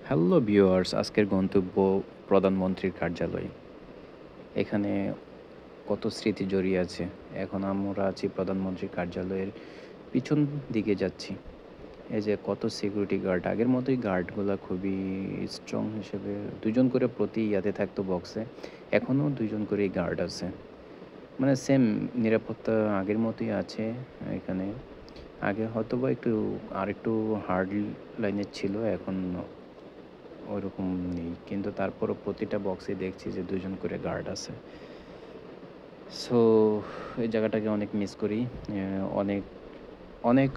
Hello viewers, আজকের গন্তব্য প্রধানমন্ত্রীর কার্যালয়। এখানে কত স্মৃতি জড়িয়ে আছে। এখন আমরা আছি প্রধানমন্ত্রীর কার্যালয়ের পিছন দিকে যাচ্ছি। এই যে কত সিকিউরিটি গার্ড, আগের মতোই গার্ডগুলা খুবই স্ট্রং হিসেবে ২ জন করে প্রতি ইয়াতে থাকতো বক্সে। এখনও ২ জন করেই গার্ড আছে। মানে সেম নিরাপত্তা আগের মতোই আছে এখানে। আগে হয়তোবা আরেকটু হার্ড লাইনের ছিল, এখন ওইরকম নেই, কিন্তু তারপরও প্রতিটা বক্সে দেখছি যে ২ জন করে গার্ড আছে। সো এই জায়গাটাকে অনেক মিস করি। অনেক,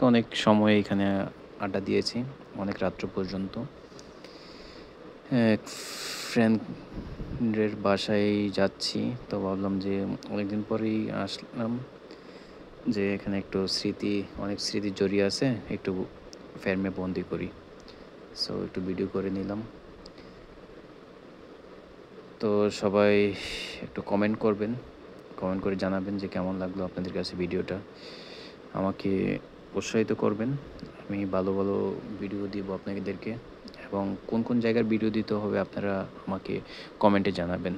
অনেক সময় এখানে আড্ডা দিয়েছি, অনেক রাত্র পর্যন্ত। এক ফ্রেন্ডের বাসায় যাচ্ছি, তো ভাবলাম যে অনেকদিন পরেই আসলাম, যে এখানে অনেক স্মৃতি জড়িয়ে আছে, একটু ফ্রেমে বন্দি করি। সো একটু ভিডিও করে নিলাম। তো সবাই একটু কমেন্ট করবেন, কমেন্ট করে জানাবেন যে কেমন লাগলো আপনাদের কাছে ভিডিওটা। আমাকে উৎসাহিত করবেন, আমি ভালো ভালো ভিডিও দিব আপনাদেরকে, এবং কোন কোন জায়গার ভিডিও দিতে হবে আপনারা আমাকে কমেন্টে জানাবেন।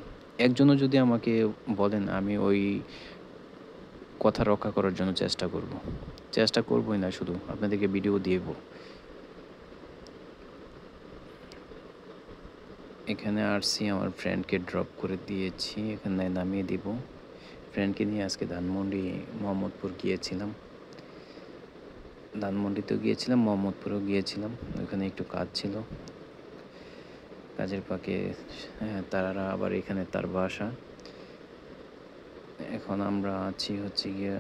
একজনও যদি আমাকে বলেন, আমি ওই কথা রক্ষা করার জন্য চেষ্টা করবই না, শুধু আপনাদেরকে ভিডিও দিব। এখানে আসছি, আমার ফ্রেন্ডকে ড্রপ করে দিয়েছি, এখানে নামিয়ে দিব। ফ্রেন্ডকে নিয়ে আজকে ধানমন্ডি মোহাম্মদপুর গিয়েছিলাম। ধানমন্ডিতেও গিয়েছিলাম, মোহাম্মদপুরেও গিয়েছিলাম। ওখানে একটু কাজ ছিল, কাজের ফাঁকে তারা আবার এখানে তার বাসা। এখন আমরা আছি হচ্ছে গিয়ে